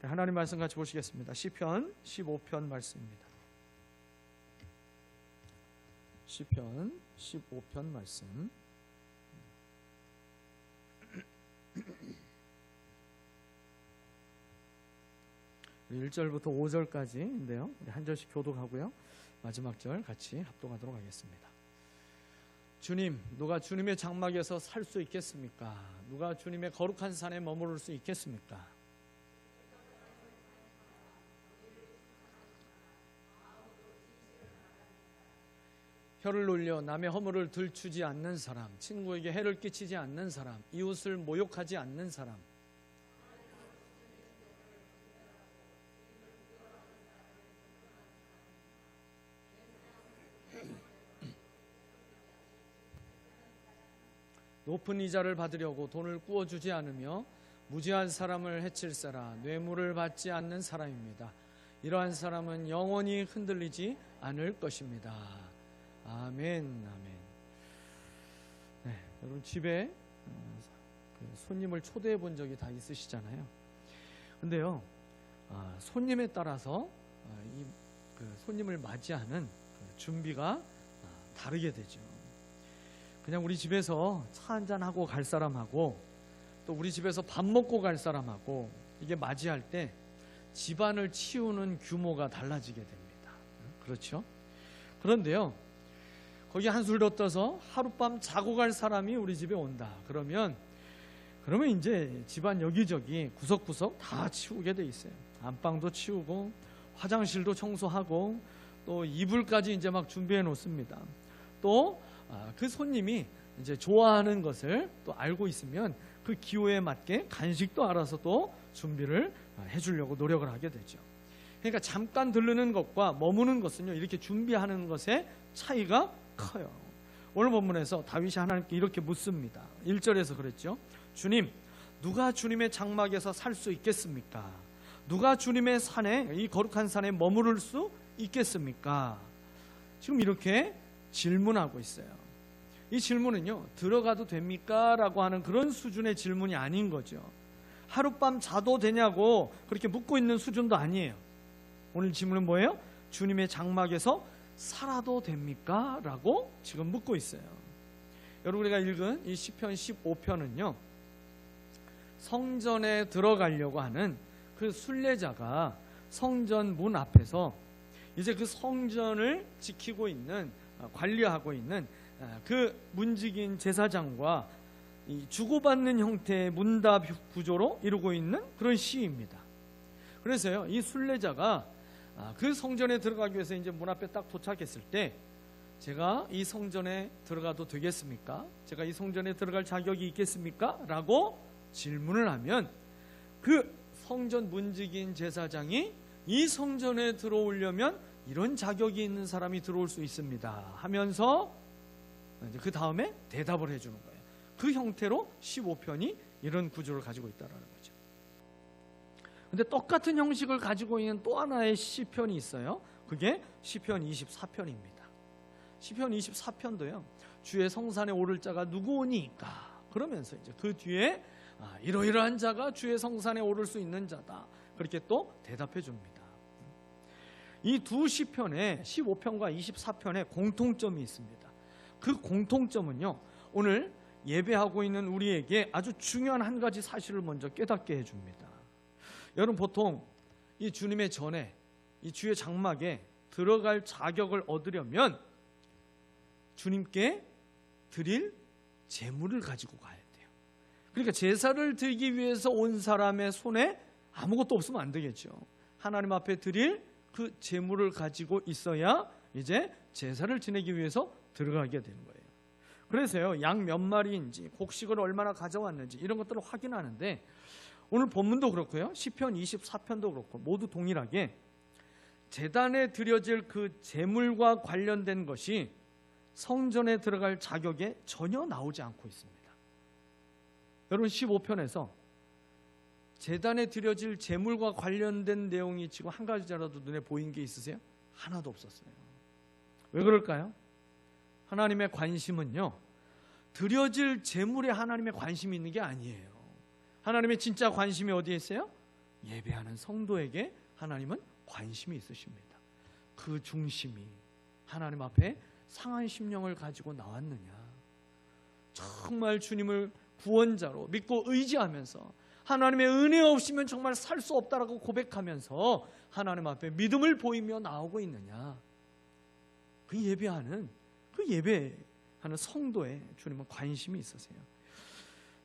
하나님 말씀 같이 보시겠습니다. 시편 15편 말씀입니다. 시편 15편 말씀. 1절부터 5절까지인데요. 우리 한 절씩 교독하고요. 마지막 절 같이 합독하도록 하겠습니다. 주님, 누가 주님의 장막에서 살 수 있겠습니까? 누가 주님의 거룩한 산에 머무를 수 있겠습니까? 혀를 놀려 남의 허물을 들추지 않는 사람, 친구에게 해를 끼치지 않는 사람, 이웃을 모욕하지 않는 사람, 높은 이자를 받으려고 돈을 꾸어주지 않으며 무지한 사람을 해칠세라. 뇌물을 받지 않는 사람입니다. 이러한 사람은 영원히 흔들리지 않을 것입니다. 아멘, 아멘. 네, 여러분 집에 손님을 초대해 본 적이 다 있으시잖아요. 근데요, 손님에 따라서 손님을 맞이하는 준비가 다르게 되죠. 그냥 우리 집에서 차 한잔하고 갈 사람하고 또 우리 집에서 밥 먹고 갈 사람하고 이게 맞이할 때 집안을 치우는 규모가 달라지게 됩니다. 그렇죠? 그런데요, 거기 한술 더 떠서 하룻밤 자고 갈 사람이 우리 집에 온다. 그러면 이제 집안 여기저기 구석구석 다 치우게 돼 있어요. 안방도 치우고 화장실도 청소하고 또 이불까지 이제 막 준비해 놓습니다. 또 그 손님이 이제 좋아하는 것을 또 알고 있으면 그 기호에 맞게 간식도 알아서 또 준비를 해주려고 노력을 하게 되죠. 그러니까 잠깐 들르는 것과 머무는 것은요, 이렇게 준비하는 것의 차이가 커요. 오늘 본문에서 다윗이 하나님께 이렇게 묻습니다. 1절에서 그랬죠. 주님, 누가 주님의 장막에서 살 수 있겠습니까? 누가 주님의 산에, 이 거룩한 산에 머무를 수 있겠습니까? 지금 이렇게 질문하고 있어요. 이 질문은요, 들어가도 됩니까? 라고 하는 그런 수준의 질문이 아닌 거죠. 하룻밤 자도 되냐고 그렇게 묻고 있는 수준도 아니에요. 오늘 질문은 뭐예요? 주님의 장막에서 살아도 됩니까? 라고 지금 묻고 있어요. 여러분, 우리가 읽은 이 시편 15편은요, 성전에 들어가려고 하는 그 순례자가 성전 문 앞에서 이제 그 성전을 지키고 있는, 관리하고 있는 그 문지긴 제사장과 이 주고받는 형태의 문답 구조로 이루고 있는 그런 시입니다. 그래서요, 이 순례자가 그 성전에 들어가기 위해서 이제 문 앞에 딱 도착했을 때, 제가 이 성전에 들어가도 되겠습니까? 제가 이 성전에 들어갈 자격이 있겠습니까? 라고 질문을 하면 그 성전 문지긴 제사장이 이 성전에 들어오려면 이런 자격이 있는 사람이 들어올 수 있습니다 하면서 그 다음에 대답을 해주는 거예요. 그 형태로 15편이 이런 구조를 가지고 있다는 거죠. 근데 똑같은 형식을 가지고 있는 또 하나의 시편이 있어요. 그게 시편 24편입니다. 시편 24편도요, 주의 성산에 오를 자가 누구오니까 그러면서 이제 그 뒤에 이러이러한 자가 주의 성산에 오를 수 있는 자다, 그렇게 또 대답해 줍니다. 이 두 시편에 15편과 24편에 공통점이 있습니다. 그 공통점은요, 오늘 예배하고 있는 우리에게 아주 중요한 한 가지 사실을 먼저 깨닫게 해줍니다. 여러분, 보통 이 주님의 전에, 이 주의 장막에 들어갈 자격을 얻으려면 주님께 드릴 제물을 가지고 가야 돼요. 그러니까 제사를 드리기 위해서 온 사람의 손에 아무것도 없으면 안 되겠죠. 하나님 앞에 드릴 그 제물을 가지고 있어야 이제 제사를 지내기 위해서 들어가게 되는 거예요. 그래서요, 양 몇 마리인지, 곡식을 얼마나 가져왔는지 이런 것들을 확인하는데, 오늘 본문도 그렇고요, 시편 24편도 그렇고 모두 동일하게 제단에 드려질 그 제물과 관련된 것이 성전에 들어갈 자격에 전혀 나오지 않고 있습니다. 여러분, 15편에서 제단에 드려질 제물과 관련된 내용이 지금 한 가지라도 눈에 보인 게 있으세요? 하나도 없었어요. 왜 그럴까요? 하나님의 관심은요, 드려질 제물에 하나님의 관심이 있는 게 아니에요. 하나님의 진짜 관심이 어디에 있어요? 예배하는 성도에게 하나님은 관심이 있으십니다. 그 중심이 하나님 앞에 상한 심령을 가지고 나왔느냐, 정말 주님을 구원자로 믿고 의지하면서 하나님의 은혜 없이면 정말 살 수 없다라고 고백하면서 하나님 앞에 믿음을 보이며 나오고 있느냐, 그 예배하는 성도에 주님은 관심이 있으세요.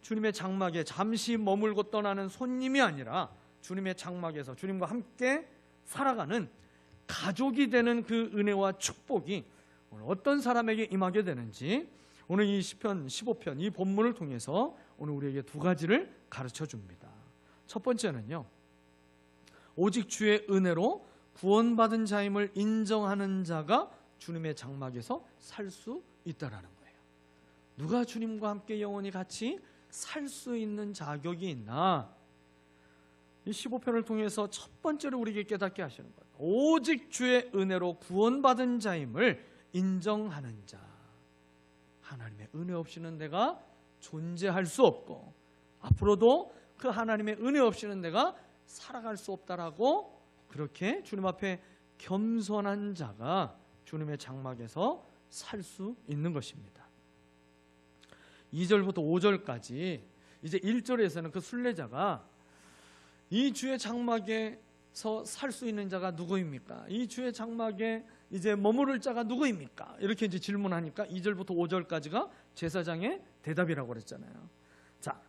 주님의 장막에 잠시 머물고 떠나는 손님이 아니라 주님의 장막에서 주님과 함께 살아가는 가족이 되는 그 은혜와 축복이 오늘 어떤 사람에게 임하게 되는지 오늘 이 시편 15편 이 본문을 통해서 오늘 우리에게 두 가지를 가르쳐 줍니다. 첫 번째는요, 오직 주의 은혜로 구원받은 자임을 인정하는 자가 주님의 장막에서 살 수 있다라는 거예요. 누가 주님과 함께 영원히 같이 살 수 있는 자격이 있나? 이 15편을 통해서 첫 번째로 우리에게 깨닫게 하시는 거예요. 오직 주의 은혜로 구원받은 자임을 인정하는 자. 하나님의 은혜 없이는 내가 존재할 수 없고 앞으로도 그 하나님의 은혜 없이는 내가 살아갈 수 없다라고 그렇게 주님 앞에 겸손한 자가 주님의 장막에서 살 수 있는 것입니다. 2절부터 5절까지 이제 1절에서는 그 순례자가 이 주의 장막에서 살 수 있는 자가 누구입니까? 이 주의 장막에 이제 머무를 자가 누구입니까? 이렇게 이제 질문하니까 2절부터 5절까지가 제사장의 대답이라고 그랬잖아요. 자,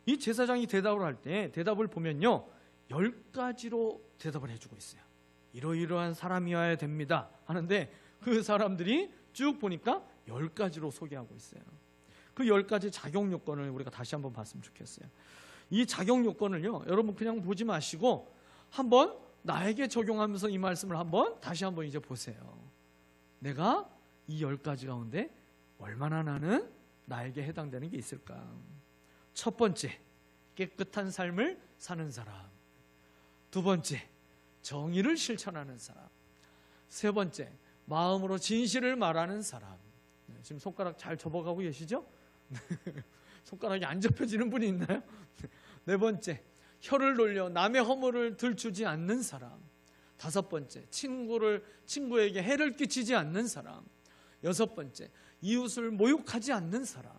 이 제사장이 대답을 할 때 대답을 보면요, 10가지로 대답을 해주고 있어요. 이러이러한 사람이어야 됩니다 하는데 그 사람들이 쭉 보니까 10가지로 소개하고 있어요. 그 10가지 자격 요건을 우리가 다시 한번 봤으면 좋겠어요. 이 자격 요건을요, 여러분 그냥 보지 마시고 한번 나에게 적용하면서 이 말씀을 다시 한번 이제 보세요. 내가 이 10가지 가운데 얼마나 나에게 해당되는 게 있을까? 첫 번째, 깨끗한 삶을 사는 사람. 두 번째, 정의를 실천하는 사람. 세 번째, 마음으로 진실을 말하는 사람. 지금 손가락 잘 접어가고 계시죠? 손가락이 안 접혀지는 분이 있나요? 네 번째, 혀를 놀려 남의 허물을 들추지 않는 사람. 다섯 번째, 친구에게 해를 끼치지 않는 사람. 여섯 번째, 이웃을 모욕하지 않는 사람.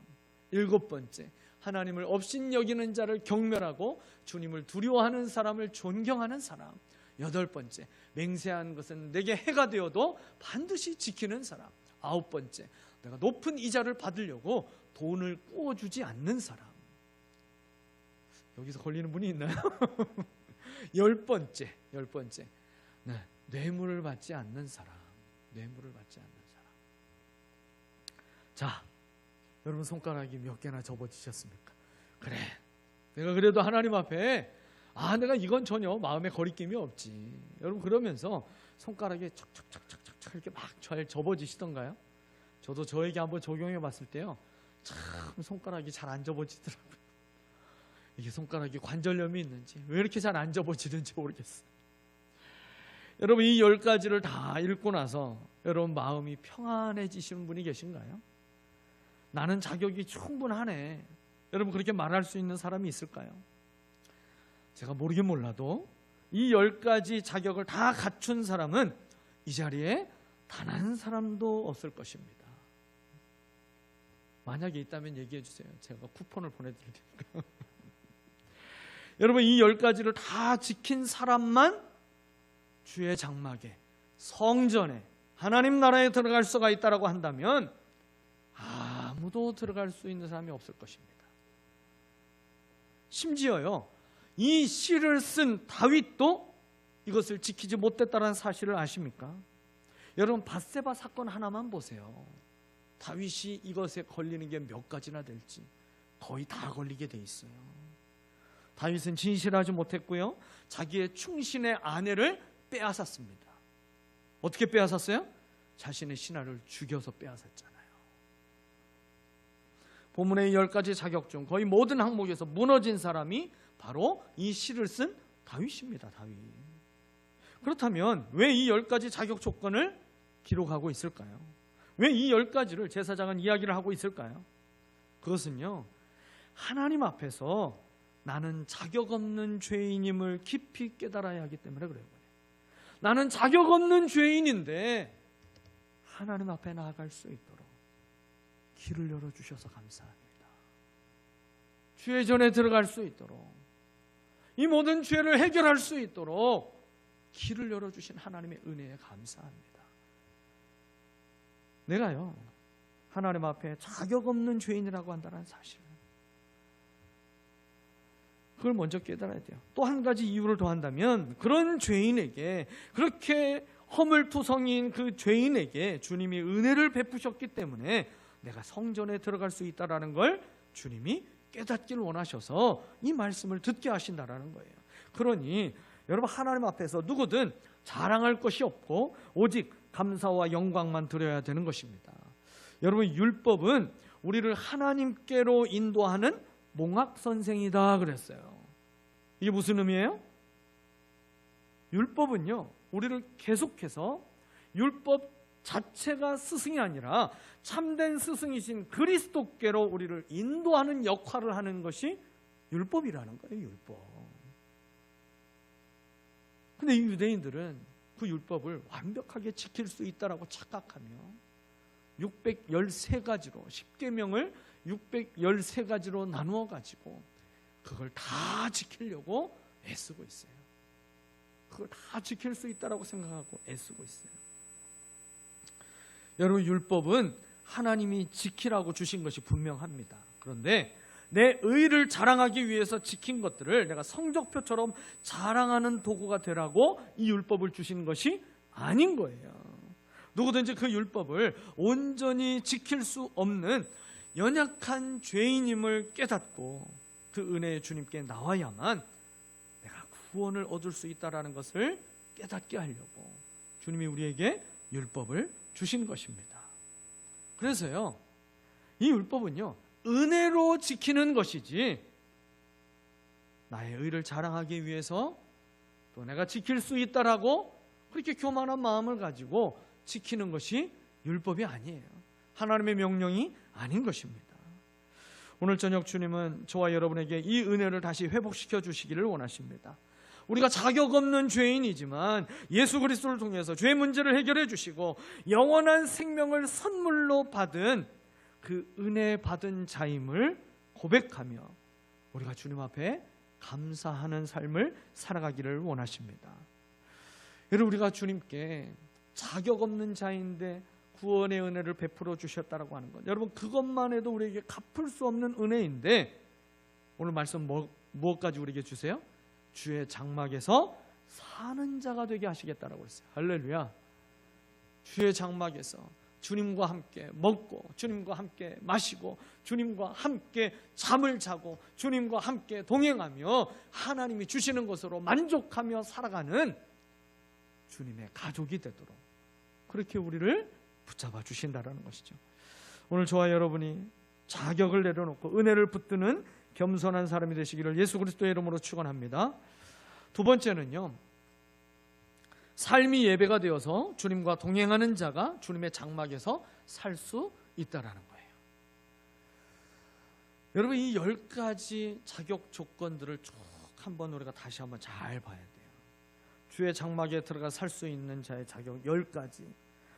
일곱 번째, 하나님을 업신여기는 자를 경멸하고 주님을 두려워하는 사람을 존경하는 사람. 여덟 번째, 맹세한 것은 내게 해가 되어도 반드시 지키는 사람. 아홉 번째, 내가 높은 이자를 받으려고 돈을 꾸어주지 않는 사람. 여기서 걸리는 분이 있나요? 열 번째, 네, 뇌물을 받지 않는 사람. 뇌물을 받지 않는 사람. 자, 여러분 손가락이 몇 개나 접어지셨습니까? 그래, 내가 그래도 하나님 앞에 내가 이건 전혀 마음에 거리낌이 없지. 여러분 그러면서 손가락에 척척척척척 이렇게 막 잘 접어지시던가요? 저도 저에게 한번 적용해 봤을 때요, 참 손가락이 잘 안 접어지더라고요. 이게 손가락이 관절염이 있는지 왜 이렇게 잘 안 접어지는지 모르겠어요. 여러분 이 10가지를 다 읽고 나서 여러분 마음이 평안해지시는 분이 계신가요? 나는 자격이 충분하네, 여러분 그렇게 말할 수 있는 사람이 있을까요? 제가 모르긴 몰라도 이 10가지 자격을 다 갖춘 사람은 이 자리에 단 한 사람도 없을 것입니다. 만약에 있다면 얘기해 주세요. 제가 쿠폰을 보내드릴 테니까. 여러분 이 10가지를 다 지킨 사람만 주의 장막에, 성전에, 하나님 나라에 들어갈 수가 있다라고 한다면 아무도 들어갈 수 있는 사람이 없을 것입니다. 심지어요, 이 시를 쓴 다윗도 이것을 지키지 못했다는 사실을 아십니까? 여러분 밧세바 사건 하나만 보세요. 다윗이 이것에 걸리는 게 몇 가지나 될지 거의 다 걸리게 돼 있어요. 다윗은 진실하지 못했고요, 자기의 충신의 아내를 빼앗았습니다. 어떻게 빼앗았어요? 자신의 신하를 죽여서 빼앗았잖아요. 본문의 10가지 자격 중 거의 모든 항목에서 무너진 사람이 바로 이 시를 쓴 다윗입니다. 다윗. 그렇다면 왜 이 10가지 자격 조건을 기록하고 있을까요? 왜 이 10가지를 제사장은 이야기를 하고 있을까요? 그것은요, 하나님 앞에서 나는 자격 없는 죄인임을 깊이 깨달아야 하기 때문에 그래요. 나는 자격 없는 죄인인데 하나님 앞에 나아갈 수 있도록 길을 열어주셔서 감사합니다. 주의 전에 들어갈 수 있도록, 이 모든 죄를 해결할 수 있도록 길을 열어주신 하나님의 은혜에 감사합니다. 내가요, 하나님 앞에 자격 없는 죄인이라고 한다는 사실을, 그걸 먼저 깨달아야 돼요. 또 한 가지 이유를 더한다면, 그런 죄인에게, 그렇게 허물투성이인 그 죄인에게 주님이 은혜를 베푸셨기 때문에 내가 성전에 들어갈 수 있다는 걸 주님이 깨닫기를 원하셔서 이 말씀을 듣게 하신다라는 거예요. 그러니 여러분, 하나님 앞에서 누구든 자랑할 것이 없고 오직 감사와 영광만 드려야 되는 것입니다. 여러분, 율법은 우리를 하나님께로 인도하는 몽학선생이다 그랬어요. 이게 무슨 의미예요? 율법은요, 우리를 계속해서 율법 자체가 스승이 아니라 참된 스승이신 그리스도께로 우리를 인도하는 역할을 하는 것이 율법이라는 거예요. 율법. 근데 이 유대인들은 그 율법을 완벽하게 지킬 수 있다라고 착각하며 613가지로, 10계명을 613가지로 나누어 가지고 그걸 다 지키려고 애쓰고 있어요. 그걸 다 지킬 수 있다라고 생각하고 애쓰고 있어요. 여러분, 율법은 하나님이 지키라고 주신 것이 분명합니다. 그런데 내 의를 자랑하기 위해서 지킨 것들을 내가 성적표처럼 자랑하는 도구가 되라고 이 율법을 주신 것이 아닌 거예요. 누구든지 그 율법을 온전히 지킬 수 없는 연약한 죄인임을 깨닫고 그 은혜의 주님께 나와야만 내가 구원을 얻을 수 있다는 것을 깨닫게 하려고 주님이 우리에게 율법을 주신 것입니다. 그래서요, 이 율법은요, 은혜로 지키는 것이지 나의 의를 자랑하기 위해서 또 내가 지킬 수 있다라고 그렇게 교만한 마음을 가지고 지키는 것이 율법이 아니에요. 하나님의 명령이 아닌 것입니다. 오늘 저녁 주님은 저와 여러분에게 이 은혜를 다시 회복시켜 주시기를 원하십니다. 우리가 자격 없는 죄인이지만 예수 그리스도를 통해서 죄 문제를 해결해 주시고 영원한 생명을 선물로 받은 그 은혜 받은 자임을 고백하며 우리가 주님 앞에 감사하는 삶을 살아가기를 원하십니다. 여러분, 우리가 주님께 자격 없는 자인데 구원의 은혜를 베풀어 주셨다라고 하는 것, 여러분, 그것만 해도 우리에게 갚을 수 없는 은혜인데 오늘 말씀 무엇까지 우리에게 주세요? 주의 장막에서 사는 자가 되게 하시겠다라고 했어요. 할렐루야. 주의 장막에서 주님과 함께 먹고 주님과 함께 마시고 주님과 함께 잠을 자고 주님과 함께 동행하며 하나님이 주시는 것으로 만족하며 살아가는 주님의 가족이 되도록 그렇게 우리를 붙잡아 주신다라는 것이죠. 오늘 저와 여러분이 자격을 내려놓고 은혜를 붙드는 겸손한 사람이 되시기를 예수 그리스도의 이름으로 축원합니다. 두 번째는요, 삶이 예배가 되어서 주님과 동행하는 자가 주님의 장막에서 살 수 있다라는 거예요. 여러분, 이 10가지 자격 조건들을 쭉 한번 우리가 다시 한번 잘 봐야 돼요. 주의 장막에 들어가 살 수 있는 자의 자격 10가지.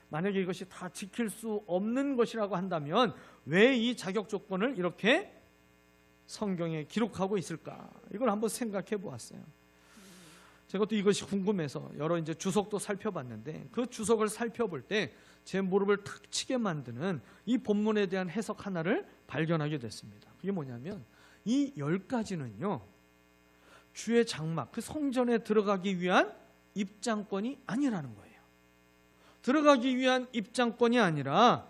만약에 이것이 다 지킬 수 없는 것이라고 한다면 왜 이 자격 조건을 이렇게 성경에 기록하고 있을까? 이걸 한번 생각해 보았어요. 제가 또 이것이 궁금해서 여러 이제 주석도 살펴봤는데 그 주석을 살펴볼 때 제 무릎을 탁 치게 만드는 이 본문에 대한 해석 하나를 발견하게 됐습니다. 그게 뭐냐면 이 10가지는요, 주의 장막, 그 성전에 들어가기 위한 입장권이 아니라는 거예요. 들어가기 위한 입장권이 아니라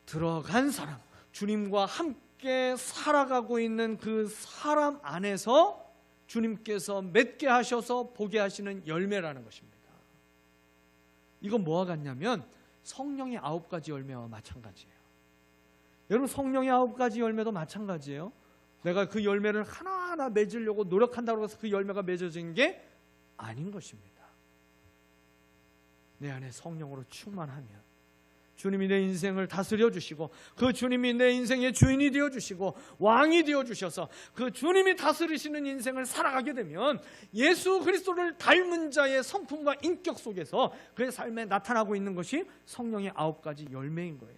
들어간 사람, 주님과 함께 살아가고 있는 그 사람 안에서 주님께서 맺게 하셔서 보게 하시는 열매라는 것입니다. 이건 뭐와 같냐면 성령의 9가지 열매와 마찬가지예요. 여러분, 성령의 9가지 열매도 마찬가지예요. 내가 그 열매를 하나하나 맺으려고 노력한다고 해서 그 열매가 맺어진 게 아닌 것입니다. 내 안에 성령으로 충만하면 주님이 내 인생을 다스려 주시고 그 주님이 내 인생의 주인이 되어 주시고 왕이 되어 주셔서 그 주님이 다스리시는 인생을 살아가게 되면 예수 그리스도를 닮은 자의 성품과 인격 속에서 그의 삶에 나타나고 있는 것이 성령의 9가지 열매인 거예요.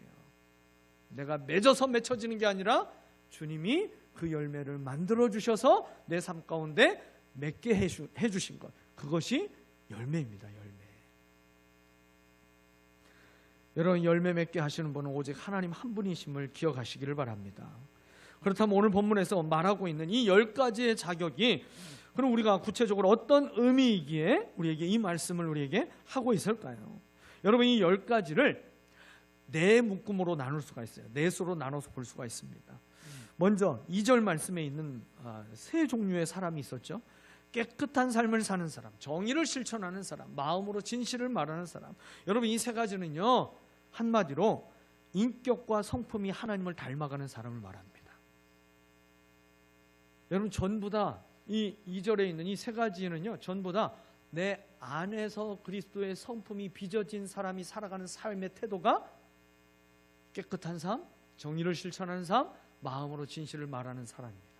내가 맺어서 맺혀지는 게 아니라 주님이 그 열매를 만들어 주셔서 내 삶 가운데 맺게 해주신 것, 그것이 열매입니다. 열매. 여러분, 열매 맺게 하시는 분은 오직 하나님 한 분이심을 기억하시기를 바랍니다. 그렇다면 오늘 본문에서 말하고 있는 이 10가지의 자격이 그럼 우리가 구체적으로 어떤 의미이기에 우리에게 이 말씀을 우리에게 하고 있을까요? 여러분, 이 10가지를 네 묶음으로 나눌 수가 있어요. 네 수로 나눠서 볼 수가 있습니다. 먼저 2절 말씀에 있는 세 종류의 사람이 있었죠. 깨끗한 삶을 사는 사람, 정의를 실천하는 사람, 마음으로 진실을 말하는 사람. 여러분, 이 세 가지는요, 한마디로 인격과 성품이 하나님을 닮아가는 사람을 말합니다. 여러분, 전부 다 이 2절에 있는 이 세 가지는요, 전부 다 내 안에서 그리스도의 성품이 빚어진 사람이 살아가는 삶의 태도가 깨끗한 삶, 정의를 실천하는 삶, 마음으로 진실을 말하는 사람입니다.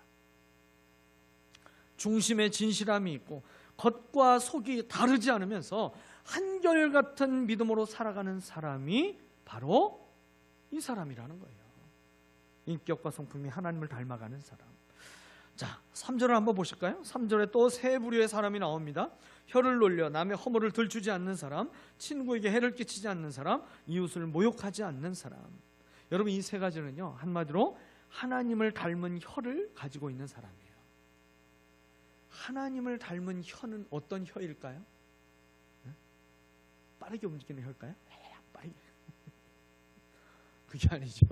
중심에 진실함이 있고 겉과 속이 다르지 않으면서 한결같은 믿음으로 살아가는 사람이 바로 이 사람이라는 거예요. 인격과 성품이 하나님을 닮아가는 사람. 자, 3절을 한번 보실까요? 3절에 또 세 부류의 사람이 나옵니다. 혀를 놀려 남의 허물을 들추지 않는 사람, 친구에게 해를 끼치지 않는 사람, 이웃을 모욕하지 않는 사람. 여러분, 이 세 가지는요, 한마디로 하나님을 닮은 혀를 가지고 있는 사람이에요. 하나님을 닮은 혀는 어떤 혀일까요? 빠르게 움직이는 혀일까요? 빠르게. 그게 아니죠.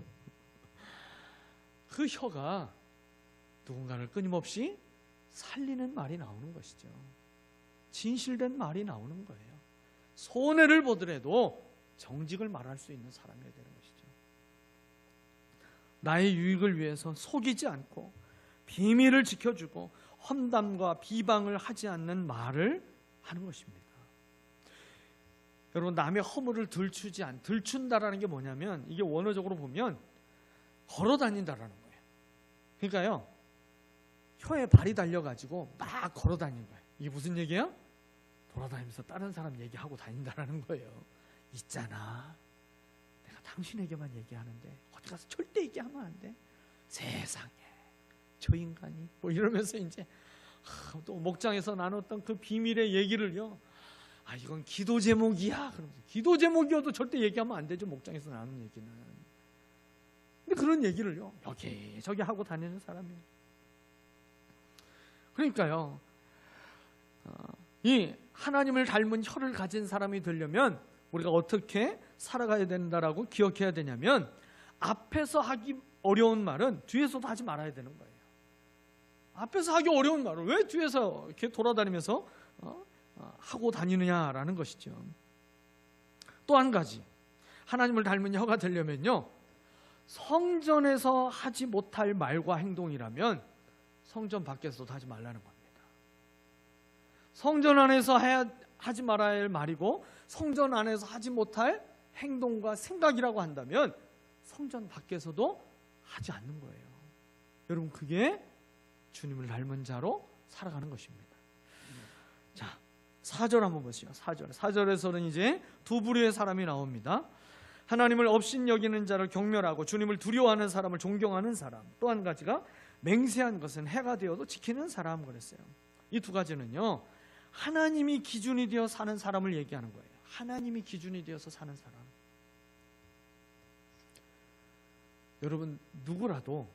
그 혀가 누군가를 끊임없이 살리는 말이 나오는 것이죠. 진실된 말이 나오는 거예요. 손해를 보더라도 정직을 말할 수 있는 사람이어야 되는 것이죠. 나의 유익을 위해서 속이지 않고 비밀을 지켜주고 험담과 비방을 하지 않는 말을 하는 것입니다. 여러분, 남의 허물을 들춘다라는 게 뭐냐면, 이게 원어적으로 보면 걸어 다닌다라는 거예요. 그러니까요, 혀에 발이 달려가지고 막 걸어 다니는 거예요. 이게 무슨 얘기예요? 돌아다니면서 다른 사람 얘기하고 다닌다라는 거예요. 있잖아, 내가 당신에게만 얘기하는데 어디 가서 절대 얘기하면 안 돼. 세상에 저 인간이 뭐 이러면서 이제 또 목장에서 나눴던 그 비밀의 얘기를요, 이건 기도 제목이야 그러면서, 기도 제목이어도 절대 얘기하면 안 되죠, 목장에서 나누는 얘기는. 근데 그런 얘기를요 여기저기 하고 다니는 사람이에요. 그러니까요, 이 하나님을 닮은 혀를 가진 사람이 되려면 우리가 어떻게 살아가야 된다라고 기억해야 되냐면, 앞에서 하기 어려운 말은 뒤에서도 하지 말아야 되는 거예요. 앞에서 하기 어려운 말을 왜 뒤에서 이렇게 돌아다니면서 하고 다니느냐라는 것이죠. 또 한 가지, 하나님을 닮은 혀가 되려면요, 성전에서 하지 못할 말과 행동이라면 성전 밖에서도 하지 말라는 겁니다. 성전 안에서 하지 말아야 할 말이고 성전 안에서 하지 못할 행동과 생각이라고 한다면 성전 밖에서도 하지 않는 거예요. 여러분, 그게 주님을 닮은 자로 살아가는 것입니다. 자, 4절 한번 보시죠. 4절에서는 이제 두 부류의 사람이 나옵니다. 하나님을 업신여기는 자를 경멸하고 주님을 두려워하는 사람을 존경하는 사람. 또 한 가지가 맹세한 것은 해가 되어도 지키는 사람 그랬어요. 이 두 가지는요, 하나님이 기준이 되어 사는 사람을 얘기하는 거예요. 하나님이 기준이 되어서 사는 사람. 여러분, 누구라도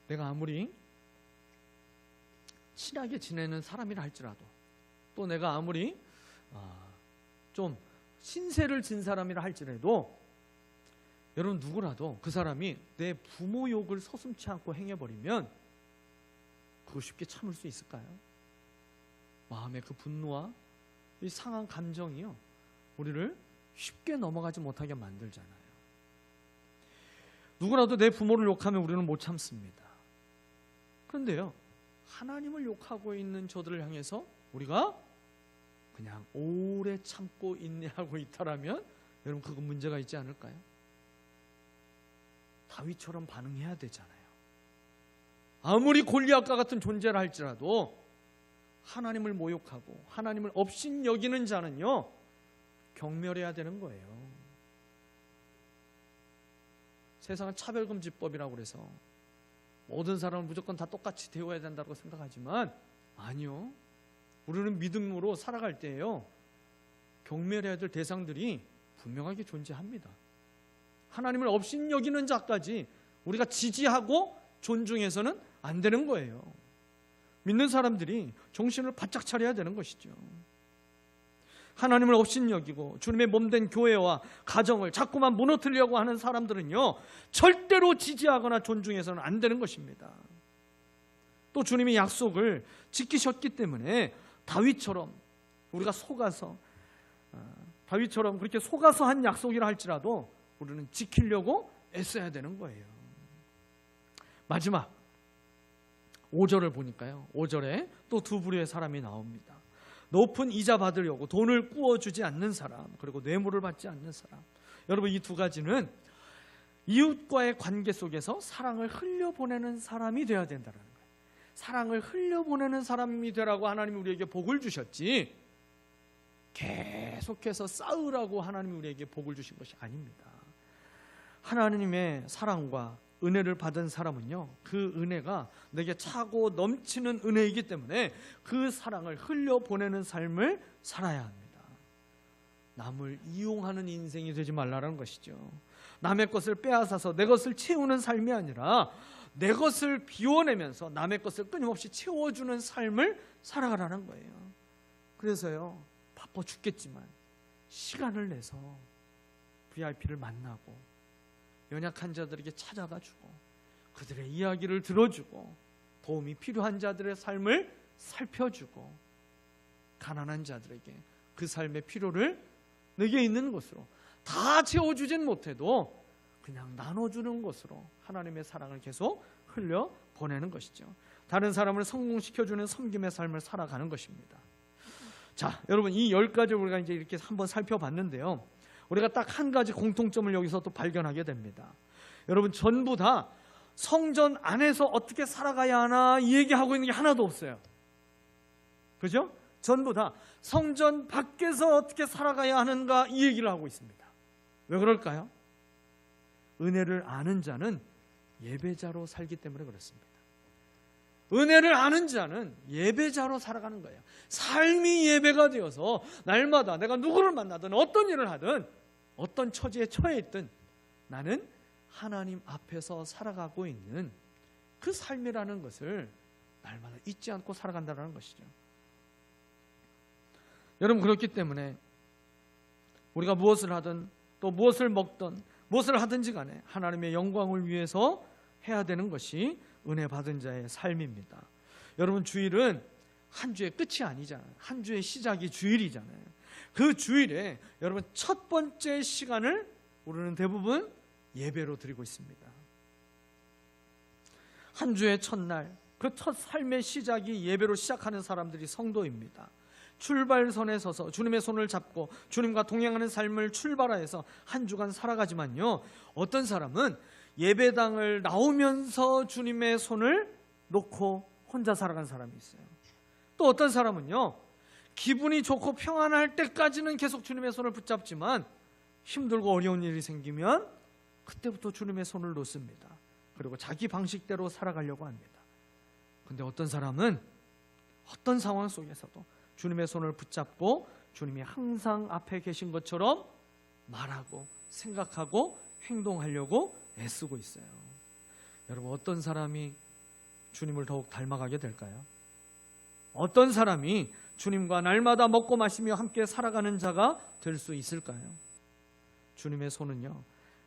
내가 아무리 친하게 지내는 사람이라 할지라도, 또 내가 아무리 좀 신세를 진 사람이라 할지라도, 여러분, 누구라도 그 사람이 내 부모 욕을 서슴지 않고 행해버리면 그거 쉽게 참을 수 있을까요? 마음의 그 분노와 이 상한 감정이요, 우리를 쉽게 넘어가지 못하게 만들잖아요. 누구라도 내 부모를 욕하면 우리는 못 참습니다. 그런데요, 하나님을 욕하고 있는 저들을 향해서 우리가 그냥 오래 참고 인내하고 있다라면 여러분 그건 문제가 있지 않을까요? 다윗처럼 반응해야 되잖아요. 아무리 골리앗과 같은 존재를 할지라도 하나님을 모욕하고 하나님을 업신여기는 자는요 경멸해야 되는 거예요. 세상은 차별금지법이라고 그래서 모든 사람을 무조건 다 똑같이 대우해야 된다고 생각하지만 아니요. 우리는 믿음으로 살아갈 때에요 경멸해야 될 대상들이 분명하게 존재합니다. 하나님을 업신여기는 자까지 우리가 지지하고 존중해서는 안 되는 거예요. 믿는 사람들이 정신을 바짝 차려야 되는 것이죠. 하나님을 업신여기고 주님의 몸된 교회와 가정을 자꾸만 무너뜨리려고 하는 사람들은요 절대로 지지하거나 존중해서는 안 되는 것입니다. 또 주님이 약속을 지키셨기 때문에 다윗처럼 우리가 속아서 다윗처럼 그렇게 속아서 한 약속이라 할지라도 우리는 지키려고 애써야 되는 거예요. 마지막 5절을 보니까요 5절에 또 두 부류의 사람이 나옵니다. 높은 이자 받으려고 돈을 꾸어주지 않는 사람, 그리고 뇌물을 받지 않는 사람. 여러분 이 두 가지는 이웃과의 관계 속에서 사랑을 흘려보내는 사람이 되어야 된다는 거예요. 사랑을 흘려보내는 사람이 되라고 하나님이 우리에게 복을 주셨지 계속해서 싸우라고 하나님이 우리에게 복을 주신 것이 아닙니다. 하나님의 사랑과 은혜를 받은 사람은요 그 은혜가 내게 차고 넘치는 은혜이기 때문에 그 사랑을 흘려보내는 삶을 살아야 합니다. 남을 이용하는 인생이 되지 말라는 것이죠. 남의 것을 빼앗아서 내 것을 채우는 삶이 아니라 내 것을 비워내면서 남의 것을 끊임없이 채워주는 삶을 살아가라는 거예요. 그래서요 바빠 죽겠지만 시간을 내서 VIP를 만나고 연약한 자들에게 찾아가주고 그들의 이야기를 들어주고 도움이 필요한 자들의 삶을 살펴주고 가난한 자들에게 그 삶의 필요를 내게 있는 것으로 다 채워주진 못해도 그냥 나눠주는 것으로 하나님의 사랑을 계속 흘려보내는 것이죠. 다른 사람을 성공시켜주는 섬김의 삶을 살아가는 것입니다. 자, 여러분 이 10가지를 우리가 이제 이렇게 한번 살펴봤는데요. 우리가 딱 한 가지 공통점을 여기서 또 발견하게 됩니다. 여러분 전부 다 성전 안에서 어떻게 살아가야 하나 이 얘기하고 있는 게 하나도 없어요. 그죠? 전부 다 성전 밖에서 어떻게 살아가야 하는가 이 얘기를 하고 있습니다. 왜 그럴까요? 은혜를 아는 자는 예배자로 살기 때문에 그렇습니다. 은혜를 아는 자는 예배자로 살아가는 거예요. 삶이 예배가 되어서 날마다 내가 누구를 만나든 어떤 일을 하든 어떤 처지에 처해 있든 나는 하나님 앞에서 살아가고 있는 그 삶이라는 것을 날마다 잊지 않고 살아간다는 것이죠. 여러분 그렇기 때문에 우리가 무엇을 하든 또 무엇을 먹든 무엇을 하든지 간에 하나님의 영광을 위해서 해야 되는 것이 은혜 받은 자의 삶입니다. 여러분 주일은 한 주의 끝이 아니잖아요. 한 주의 시작이 주일이잖아요. 그 주일에 여러분 첫 번째 시간을 우리는 대부분 예배로 드리고 있습니다. 한 주의 첫날 그 첫 삶의 시작이 예배로 시작하는 사람들이 성도입니다. 출발선에 서서 주님의 손을 잡고 주님과 동행하는 삶을 출발하여서 한 주간 살아가지만요 어떤 사람은 예배당을 나오면서 주님의 손을 놓고 혼자 살아간 사람이 있어요. 또 어떤 사람은요 기분이 좋고 평안할 때까지는 계속 주님의 손을 붙잡지만 힘들고 어려운 일이 생기면 그때부터 주님의 손을 놓습니다. 그리고 자기 방식대로 살아가려고 합니다. 근데 어떤 사람은 어떤 상황 속에서도 주님의 손을 붙잡고 주님이 항상 앞에 계신 것처럼 말하고 생각하고 행동하려고 애쓰고 있어요. 여러분 어떤 사람이 주님을 더욱 닮아가게 될까요? 어떤 사람이 주님과 날마다 먹고 마시며 함께 살아가는 자가 될 수 있을까요? 주님의 손은요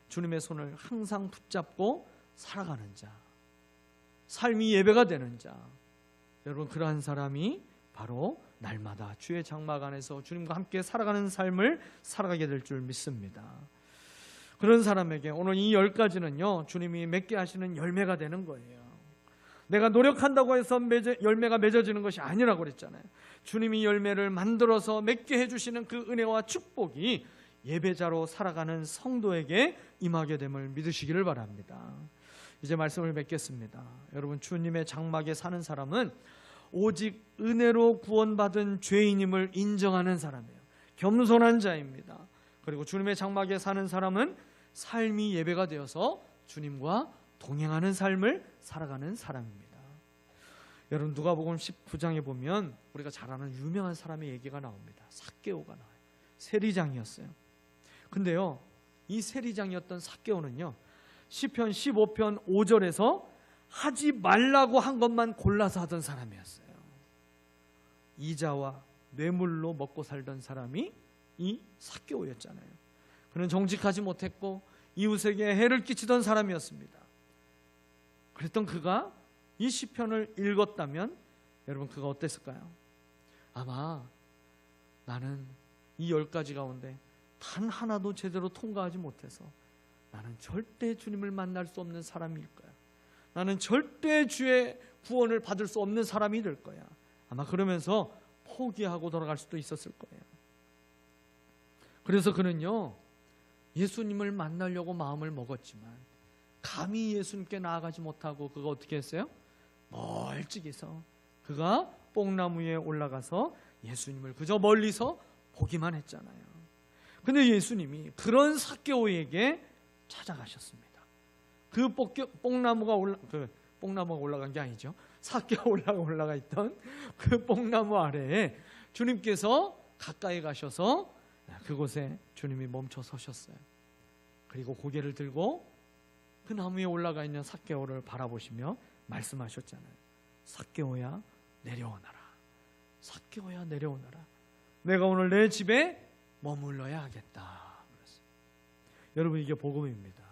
주님의 손을 항상 붙잡고 살아가는 자, 삶이 예배가 되는 자, 여러분 그러한 사람이 바로 날마다 주의 장막 안에서 주님과 함께 살아가는 삶을 살아가게 될 줄 믿습니다. 그런 사람에게 오늘 이 10가지는요 주님이 맺게 하시는 열매가 되는 거예요. 내가 노력한다고 해서 열매가 맺어지는 것이 아니라고 그랬잖아요. 주님이 열매를 만들어서 맺게 해주시는 그 은혜와 축복이 예배자로 살아가는 성도에게 임하게 됨을 믿으시기를 바랍니다. 이제 말씀을 맺겠습니다. 여러분, 주님의 장막에 사는 사람은 오직 은혜로 구원받은 죄인임을 인정하는 사람이에요. 겸손한 자입니다. 그리고 주님의 장막에 사는 사람은 삶이 예배가 되어서 주님과 동행하는 삶을 살아가는 사람입니다. 여러분, 누가복음 19장에 보면 우리가 잘 아는 유명한 사람의 얘기가 나옵니다. 삭개오가 나와요. 세리장이었어요. 근데요, 이 세리장이었던 삭개오는요, 시편 15편 5절에서 하지 말라고 한 것만 골라서 하던 사람이었어요. 이자와 뇌물로 먹고 살던 사람이 이 삭개오였잖아요. 그는 정직하지 못했고 이웃에게 해를 끼치던 사람이었습니다. 그랬던 그가 이 시편을 읽었다면 여러분, 그가 어땠을까요? 아마 나는 이 10가지 가운데 단 하나도 제대로 통과하지 못해서 나는 절대 주님을 만날 수 없는 사람일 거야. 나는 절대 주의 구원을 받을 수 없는 사람이 될 거야. 아마 그러면서 포기하고 돌아갈 수도 있었을 거예요. 그래서 그는요, 예수님을 만나려고 마음을 먹었지만 감히 예수님께 나아가지 못하고 그가 어떻게 했어요? 멀찍이서 그가 뽕나무에 올라가서 예수님을 그저 멀리서 보기만 했잖아요. 근데 예수님이 그런 삭개오에게 찾아가셨습니다. 그 뽕나무가 올라간 게 아니죠. 삭개오가 올라가 있던 그 뽕나무 아래에 주님께서 가까이 가셔서 그곳에 주님이 멈춰 서셨어요. 그리고 고개를 들고 그 나무에 올라가 있는 삭개오를 바라보시며 말씀하셨잖아요. 삭개오야, 내려오너라. 삭개오야, 내려오너라. 내가 오늘 내 집에 머물러야 하겠다. 여러분, 이게 복음입니다.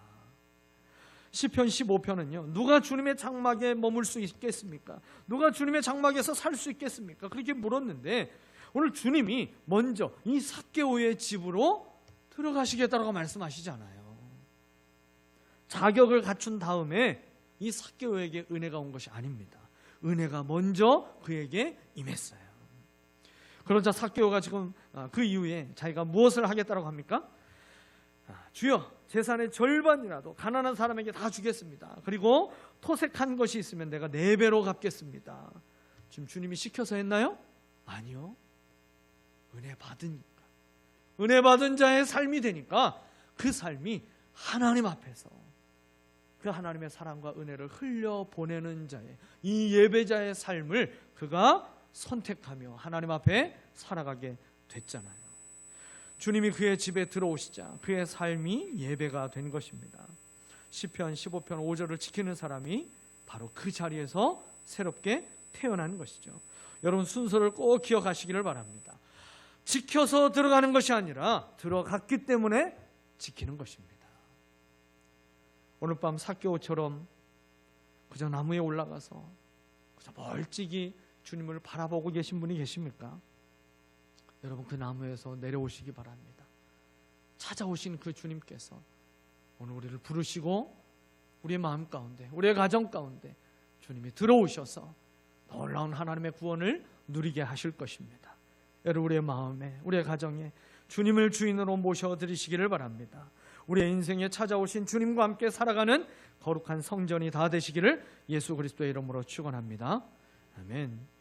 시편 15편은요, 누가 주님의 장막에 머물 수 있겠습니까? 누가 주님의 장막에서 살 수 있겠습니까? 그렇게 물었는데 오늘 주님이 먼저 이 삭개오의 집으로 들어가시겠다고 말씀하시잖아요. 자격을 갖춘 다음에 이 삭개오에게 은혜가 온 것이 아닙니다. 은혜가 먼저 그에게 임했어요. 그러자 삭개오가 지금 그 이후에 자기가 무엇을 하겠다고 합니까? 주여, 재산의 절반이라도 가난한 사람에게 다 주겠습니다. 그리고 토색한 것이 있으면 내가 4배로 갚겠습니다. 지금 주님이 시켜서 했나요? 아니요. 은혜 받으니까, 은혜 받은 자의 삶이 되니까 그 삶이 하나님 앞에서 그 하나님의 사랑과 은혜를 흘려보내는 자의, 이 예배자의 삶을 그가 선택하며 하나님 앞에 살아가게 됐잖아요. 주님이 그의 집에 들어오시자 그의 삶이 예배가 된 것입니다. 시편 15편 5절을 지키는 사람이 바로 그 자리에서 새롭게 태어난 것이죠. 여러분, 순서를 꼭 기억하시기를 바랍니다. 지켜서 들어가는 것이 아니라 들어갔기 때문에 지키는 것입니다. 오늘 밤 삭개오처럼 그저 나무에 올라가서 그저 멀찍이 주님을 바라보고 계신 분이 계십니까? 여러분, 그 나무에서 내려오시기 바랍니다. 찾아오신 그 주님께서 오늘 우리를 부르시고 우리의 마음 가운데, 우리의 가정 가운데 주님이 들어오셔서 놀라운 하나님의 구원을 누리게 하실 것입니다. 여러분, 우리의 마음에, 우리의 가정에 주님을 주인으로 모셔드리시기를 바랍니다. 우리의 인생에 찾아오신 주님과 함께 살아가는 거룩한 성전이 다 되시기를 예수 그리스도의 이름으로 축원합니다. 아멘.